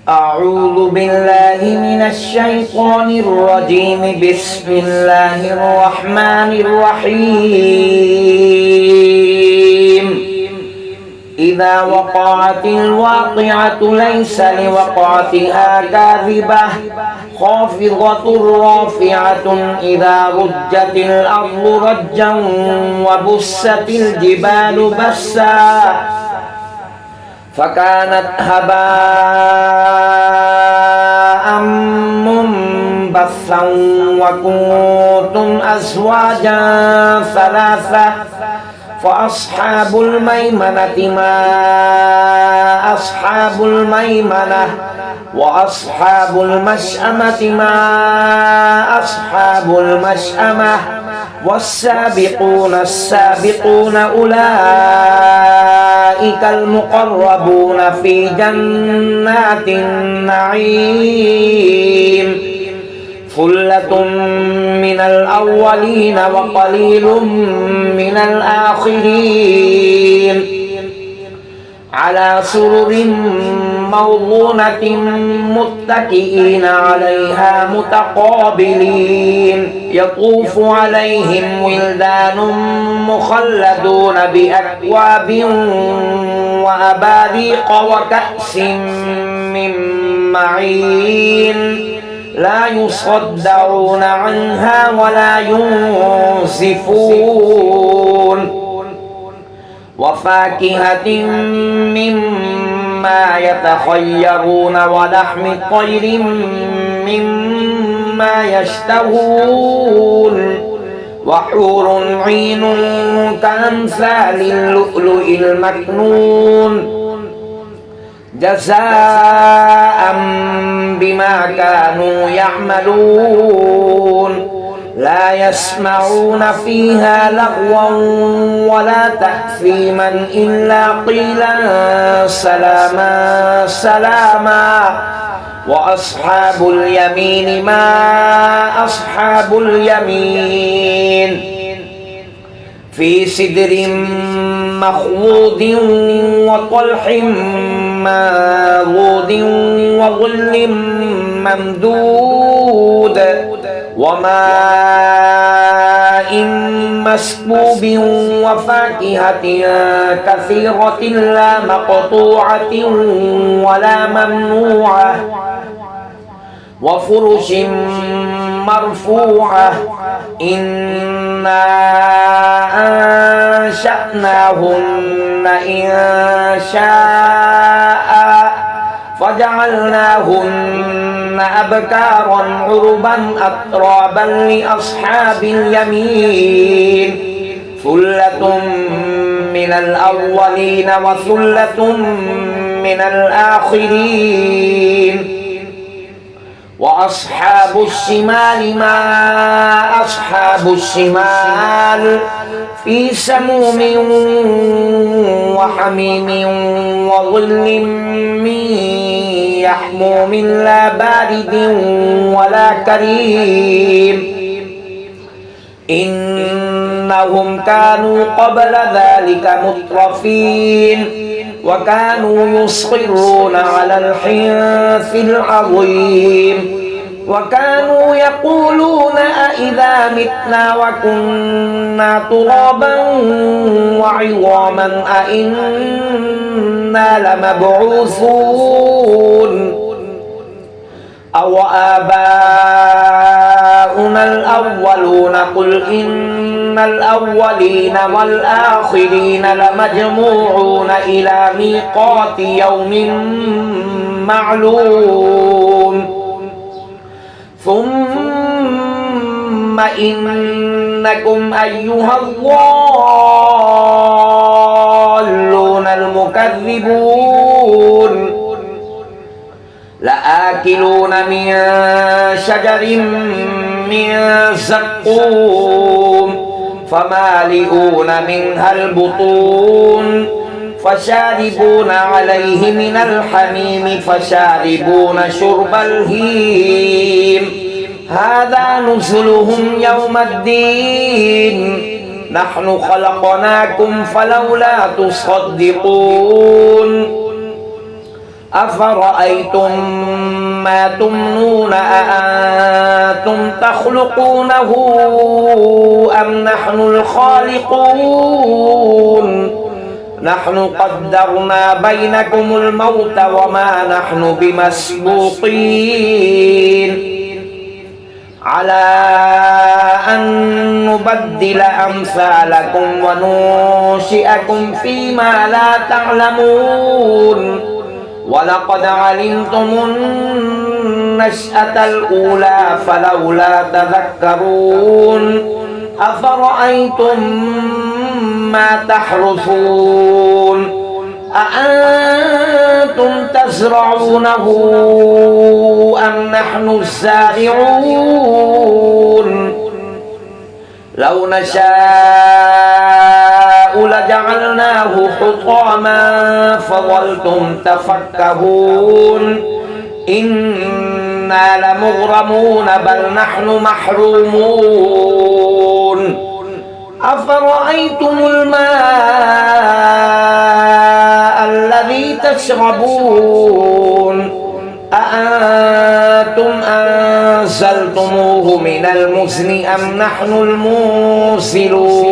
أعوذ بالله من الشيطان الرجيم. بسم الله الرحمن الرحيم. إذا وقعت الواقعة ليس لوقعتها كاذبة خافضة رافعة إذا رجت الأرض رجا وبست الجبال بسا فكانت هباء منبثا وكنتم أزواجا ثلاثة فأصحاب الميمنة ما أصحاب الميمنة وأصحاب المشأمة ما أصحاب المشأمة والسابقون السابقون أولئك المقربون في جنات النعيم. ثلة من الأولين وقليل من الآخرين على سرر موضونة متكئين عليها متقابلين يطوف عليهم ولدان مخلدون بأكواب وأباريق وكأس من معين لا يصدعون عنها ولا ينزفون وفاكهة مما يتخيرون ولحم طير مما يشتهون وحور عين كأمثال اللؤلؤ المكنون جزاء بما كانوا يعملون لا يسمعون فيها لغوا ولا تأثيما إلا قيلا سلاما سلاما. وأصحاب اليمين ما أصحاب اليمين في سدر مخضود وطلح منضود وظل ممدود وماء مسكوب وفاكهة كثيرة لا مقطوعة ولا ممنوعة وفرش مرفوعة إنا أنشأناهن إنشاء فجعلناهن أبكارا عربا أترابا لأصحاب اليمين ثلة من الأولين وثلة من الآخرين. وأصحاب الشمال ما أصحاب الشمال في سموم وحميم وظل من يحموم لا بارد ولا كريم إنهم كانوا قبل ذلك مترفين وكانوا يصرون على الحنث العظيم وكانوا يقولون أإذا متنا وكنا ترابا وعظاما أإنا لمبعوثون أو آباؤنا الأولون قل إن الأولين والآخرين لمجموعون إلى ميقات يوم معلوم ثم إنكم أيها الضالون المكذبون لآكلون من شجر من زقوم فمالئون منها البطون فشاربون عليه من الحميم فشاربون شرب الهيم هذا نزلهم يوم الدين نحن خلقناكم فلولا تصدقون أفرأيتم ما تمنون أأنتم تخلقونه أم نحن الخالقون نحن قدرنا بينكم الموت وما نحن بمسبوقين على أن نبدل أمثالكم وننشئكم فيما لا تعلمون ولقد علمتم النشأة الأولى فلولا تذكرون أفرأيتم ما تحرثون أأنتم تزرعونه أم نحن الزارعون لو نشاء لجعلناه حطاما فظلتم تفكهون إنا لمغرمون بل نحن محرومون أفرأيتم الماء الذي تشربون أأنتم أنزلتموه من المزن أم نحن المنزلون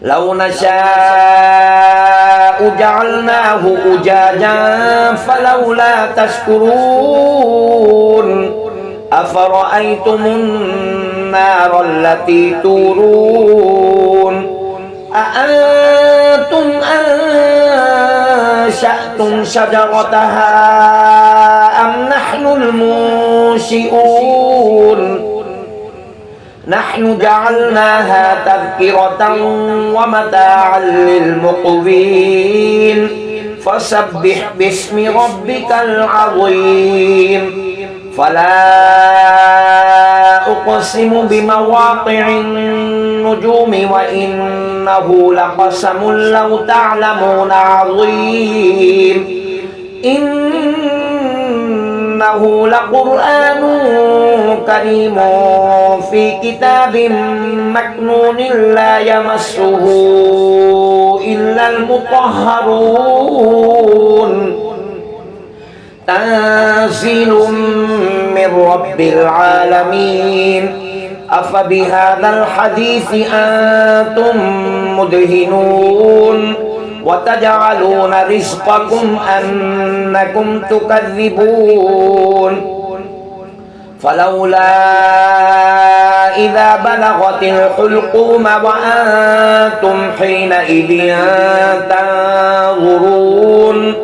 لو نشاء جعلناه أجاجا فلولا تشكرون أفرأيتم النار التي تورون أأنتم أنشأتم شجرتها أم نحن المنشئون نحن جعلناها تذكرة ومتاعا للمقوين فسبح باسم ربك العظيم فلا أقسم بمواقع النجوم وإنه لقسم لو تعلمون عظيم إنه لقرآن كريم في كتاب مكنون لا يمسه إلا المطهرون تنزيل من رب العالمين أفبهذا الحديث أنتم مدهنون وتجعلون رزقكم أنكم تكذبون فلولا إذا بلغت الحلقوم وأنتم حينئذ تنظرون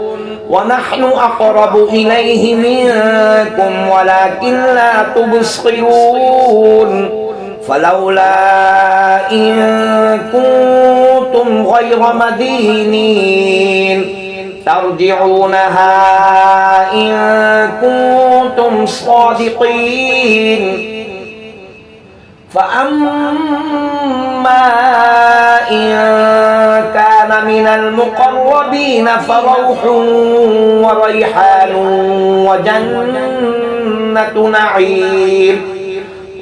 ونحن أقرب إليه منكم ولكن لا تبصرون فلولا إن كنتم غير مدينين ترجعونها إن كنتم صادقين فأما إن كان من المقربين فروح وريحان وجنة نعيم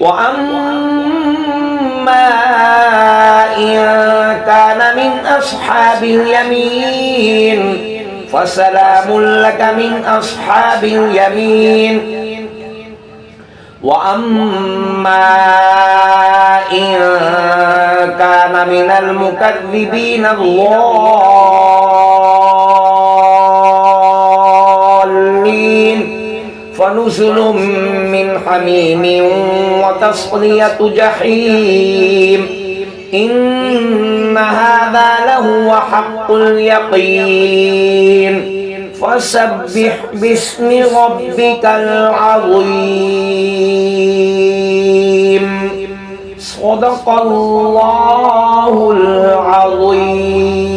وأما إن كان من أصحاب اليمين فسلام لك من أصحاب اليمين وأما إن كان من المكذبين الضالين فنزل من حميم وتصلية جحيم إن هذا لهو حق اليقين فسبح باسم ربك العظيم صدق الله العظيم